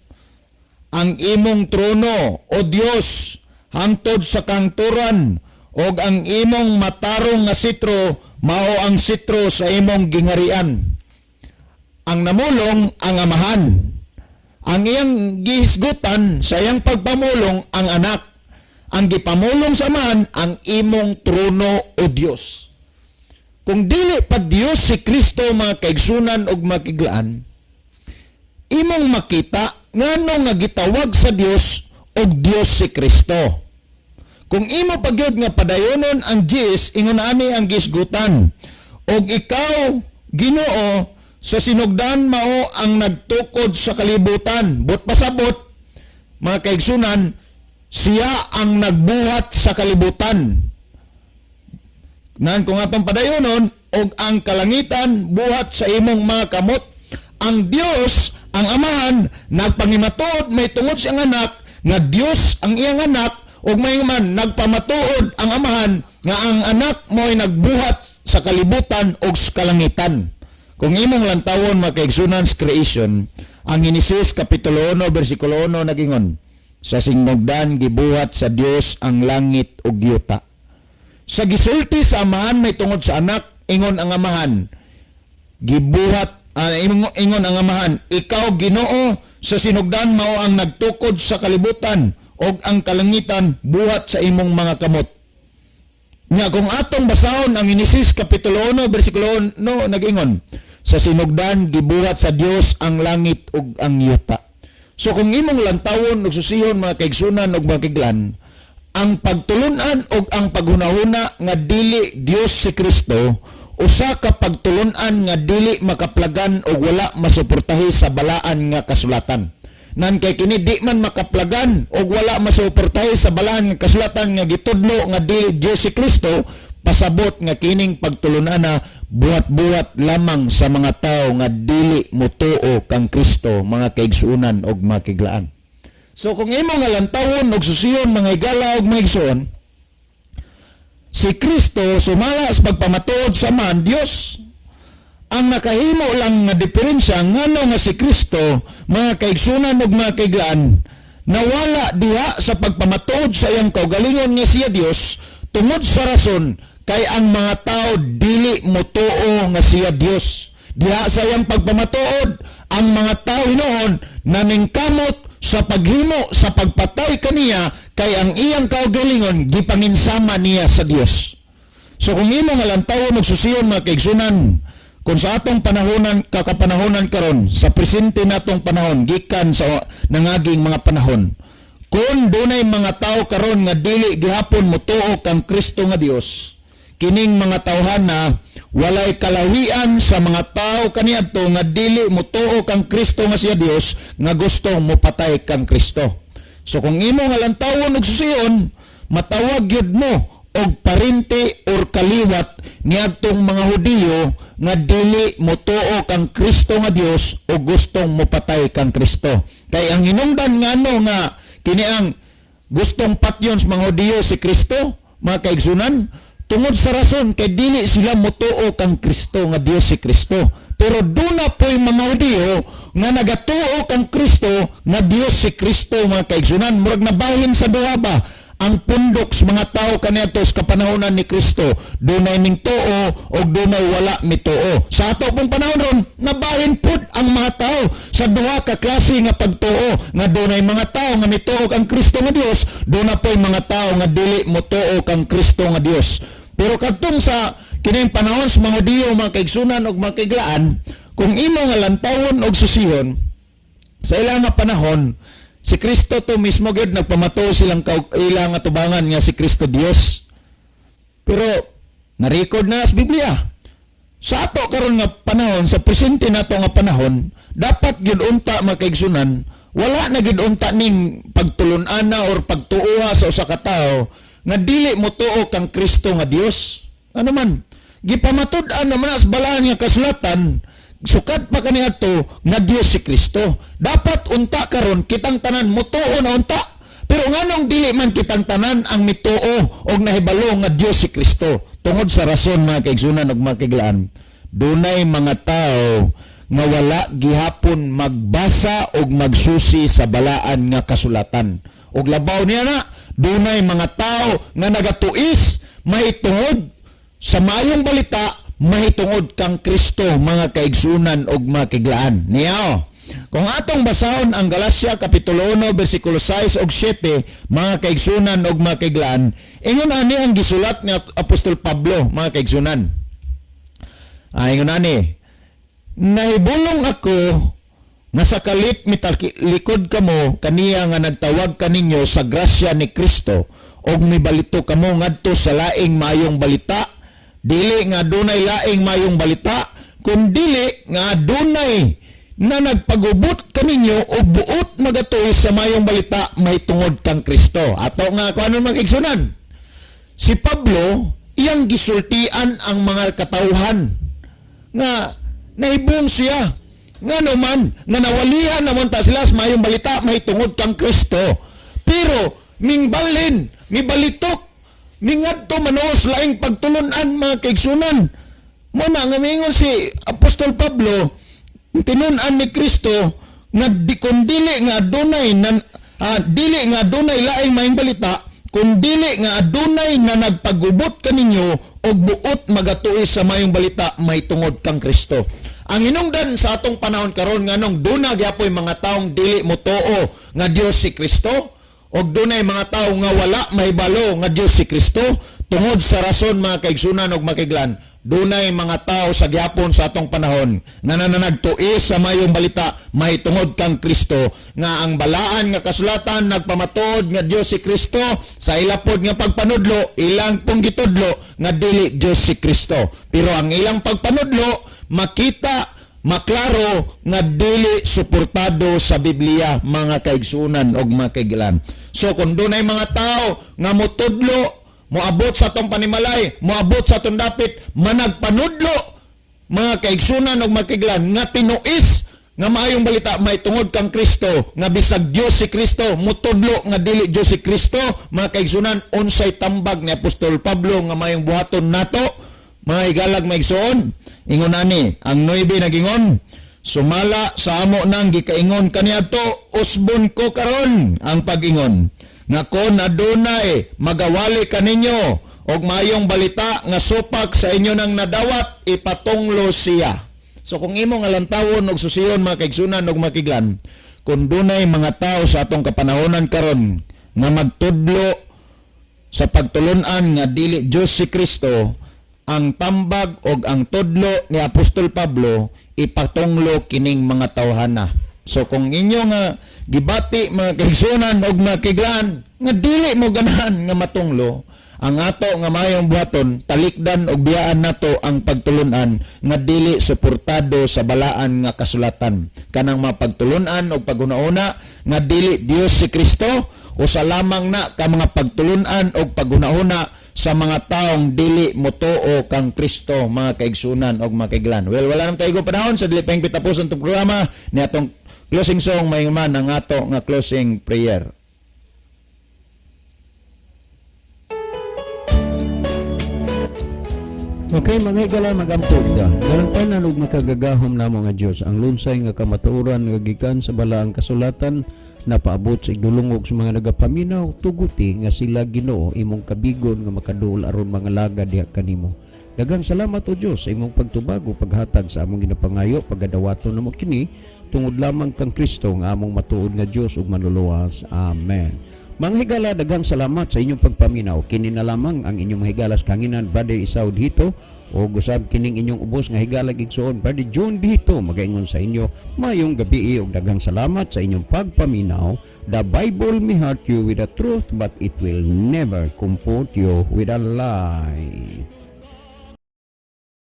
ang imong trono o Dios hangtod sa kangturan, og ang imong matarong nga sitro mao ang sitro sa imong gingharian. Ang namulong ang amahan, ang iyang gihisgutan sa iyang pagpamulong ang anak, ang gipamulong sa amahan ang imong trono o Dios. Kung dili pa Dios si Kristo mga kaigsunan og makiglaan, imong makita ngano nga gitawag sa Dios og Dios si Kristo. Kung imo pagyud nga padayonon ang Dios, ingon ani ang gisgutan, og ikaw Ginoo sa sinugdan mao ang nagtukod sa kalibutan. But pasabot, mga kaigsunan, siya ang nagbuhat sa kalibutan. Nan kung atong padayonon, og ang kalangitan buhat sa imong mga kamot. Ang Dios, ang amahan, nagpangimatuod may tungod sa anak, nga Dios ang iyang anak, og may man nagpamatuod ang amahan, nga ang anak mo'y nagbuhat sa kalibutan og sa kalangitan. Kung imong lantawon mga kaigsunan sa creation, ang Genesis kapitulo 1 bersikulo 1 nagingon, sa sinugdan gibuhat sa Dios ang langit ug yuta. Sa gisulti sa amahan may tungod sa anak, ingon ang amahan, gibuhat ingon ang amahan, ikaw Ginoo sa sinugdan mao ang nagtukod sa kalibutan ug ang kalangitan buhat sa imong mga kamot. Nya kung atong basahon ang Genesis kapitulo 1 bersikulo 1 nagingon, sa sinugdan gibuhat sa Dios ang langit ug ang yuta. So kung imong lantawon ug susihon mga kaigsunan ug mga kaiglan, ang pagtulunan ug ang paghunahuna nga dili Dios si Kristo, usa ka pagtulunan nga dili makaplagan ug wala masuportahi sa balaan nga kasulatan. Nan kay kini di man makaplagan ug wala masuportahi sa balaan nga kasulatan nga gitudlo nga dili Dios si Kristo, pasabot nga kining pagtulunan na buhat-buhat lamang sa mga tao nga dili motuo kang Kristo, mga kaigsunan og mga kiglaan. So kung imo nga lantawon og susihon mga higala og mga igsoon, si Kristo sumala sa pagpamatuod sa man Dios. Ang nakahimo lang nga diferensya ngano nga si Kristo, mga kaigsunan ug mga kiglaan, nawala diha sa pagpamatuod sa iyang kaugalingon nga siya Dios, tungod sa rason kay ang mga tao dili motuo nga siya Dios. Diha sa iyang pagpamatuod, ang mga tao hinoon naningkamot sa paghimo sa pagpatay kaniya kay ang iyang kaugalingon gipanginsama niya sa Dios. So kung imo nga lantawon og susiyon mga kaigsunan, kung sa atong panahonan kakapanahonan karon, sa presente natong panahon gikan sa nangaging mga panahon, Kung dunay mga tao karon nga dili gihapon motuo kang Kristo nga Dios, kining mga tawhana walay kalahian sa mga tao kaniadto nga dili motuo kang Kristo nga siya Dios nga gusto mopatay kang Kristo. So kung imo nga lantawon og susiyon, matawag gyud mo og parente or kaliwat niadtong mga Hudiyo nga dili motuo kang Kristo nga Dios o gustong mopatay kang Kristo. Kay ang hinungdan ngano nga kini ang gustong patyon sa mga Hudiyo si Kristo, mga kaigsunan, tungod sa rason kay dili sila motuo kang Kristo nga Dios si Kristo. Pero duna po'y mga Hudiyo nga nagatuo kang Kristo nga Dios si Kristo, mga kaigsunan. Murag nabahin sa duha ba ang pundok sa mga tao kaniadto sa kapanahonan ni Kristo, dunay ning tuo o dunay wala mituo. Sa ato pong panahon ron, nabahin pud ang mga tao sa duha ka klase nga pagtuo, nga dunay mga tao nga mituo kang Kristo nga Dios, duna po'y mga tao nga dili motuo kang Kristo nga Dios. Pero kadtong sa kining panahon sa mga Hudiyo, mga kaigsunan ug mga kaiglaan, kung imo nga lantawon og susihon sa ilang nga panahon, si Kristo to mismo gid nagpamato silang ilang atubangan nga si Kristo Dios. Pero na-record na sa Biblia. Sa ato karon nga panahon, sa presente nato nga panahon, dapat gid unta makaigsunan, wala na gid unta ning pagtulon-ana or pagtuoha sa usa ka tawo nga dili motuo kang Kristo nga Dios. Ano man, gipamatud-an naman sa balaan nga kasulatan, sukat pa kaniadto nga Dios si Kristo. Dapat unta karon kitang tanan motuo na unta. Pero nganong dili man kitang tanan ang mituo og nahibalo nga Dios si Kristo? Tungod sa rason, mga kaigsunan ug mga kaiglaan, dunay mga tao nga wala gihapon magbasa og magsusi sa balaan nga kasulatan. Og labaw niya na, dunay mga tao nga nagatuis mahitungod sa maayong balita, mahitungod kang Kristo, mga kaigsunan og mga kaiglaan. Niya, kung atong basahon ang Galacia Kapitulo 1, versikulo 6 og 7, mga kaigsunan og mga kaiglaan, ingon ani ang gisulat ni Apostol Pablo, mga kaigsunan. Ingon ani, nahibulong ako nga sa kalit mitalikod kamo kaniya nga nagtawag kaninyo sa grasya ni Kristo og mibalito kamo ngadto sa laing mayong balita. Dili nga dunay laing mayong balita, kundili nga dunay na nagpagubot kaninyo og buot magatuis sa mayong balita mahitungod kang Kristo. Ato nga kung ano mag-igsunan, si Pablo iyang gisultian ang mga katawhan nga naibong siya nga naman nga nawalihan naman ta sila sa mayong balita mahitungod kang Kristo. Pero mingbalin, mibalitok mingadto manos laing pagtulunan, mga kaigsunan. Muna nga mingon si Apostol Pablo, tinunan ni Kristo nga kundili nga adunay dili nga adunay laing maayong balita, kundili nga adunay na nagpagubot kaninyo og buot magatuis sa mayong balita mahitungod kang Kristo. Ang hinungdan sa atong panahon karon nganong duna gyapoy mga taong dili motuo nga Dios si Kristo, og dunay mga tao nga wala mahibalo nga Dios si Kristo, tungod sa rason, mga kaigsunan og makiglan, dunay mga tao sa gyapon sa atong panahon nga nananagtuis sa mayong balita mahitungod kang Kristo, nga ang balaan nga kasulatan nagpamatuod nga Dios si Kristo, sa ilapod nga pagpanudlo ilang pong gitudlo nga dili Dios si Kristo. Pero ang ilang pagpanudlo makita maklaro nga dili suportado sa Biblia, mga kaigsunan og mga kaiglan. So kung dunay mga tao nga motudlo, moabot sa atong panimalay, moabot sa atong dapit, managpanudlo, mga kaigsunan og mga kaiglan, nga tinuis nga maayong balita mahitungod kang Kristo, nga bisag Dios si Kristo, motudlo nga dili Dios si Kristo, mga kaigsunan, unsay tambag ni Apostol Pablo nga maayong buhaton nato, mga higalag maigsoon. Ingon ani ang 9 nagingon, sumala sa amo nang gikaingon kaniadto, usbon ko karon ang pag-ingon nga kon adunay magawali kaninyo og mayong balita nga supak sa inyo nang nadawat, ipatunglo siya. So kung imo nga lantawon og susiyon, mga kaigsunan og makiglan, kung dunay mga tao sa atong kapanahonan karon nga magtudlo sa pagtulunan nga dili Dios si Kristo, ang tambag og ang tudlo ni Apostol Pablo ipatunglo kining mga tawhana. So kung inyo nga gibati mga kaigsunan og mga kaiglaan nga dili mo ganahan nga matunglo, ang ato nga mayong buhaton talikdan og biyaan nato ang pagtulunan nga dili suportado sa balaan nga kasulatan. Kanang mga pagtulunan og paguna-una nga dili Dios si Kristo o sa lamang na ka mga pagtulunan og paguna-una sa mga taong dili motuo kang Kristo, mga kaigsunan og mga kaiglan. Well, wala nang tayo panahon sa dili pang pitapuson tong programa ni atong closing song may man ang ato nga closing prayer. Okay, mga higala, mag-ampod ka. Galantanan ug makagagahom namo nga Dios ang lunsay nga kamatuoran nga gikan sa balaang kasulatan na paabot sa igdulungog sa mga nagapaminaw tuguti nga sila Ginoo imong kabigon nga makaduol aron mga laga diha kanimo. Daghang salamat o Dios sa imong pagtubag o paghatag sa among ginapangayo pagadawaton namo kini tungod lamang kang Kristo nga among matuod nga Dios ug manluluwas. Amen. Mga higala, daghang salamat sa inyong pagpaminaw. Kini na lamang ang inyong higalas kanginan, Brother Isaw dito, o gusab kining inyong ubos nga higalag igsoon, Brother John dito, magaingon sa inyo, mayong gabi ug daghang salamat sa inyong pagpaminaw. The Bible may hurt you with the truth, but it will never comfort you with a lie.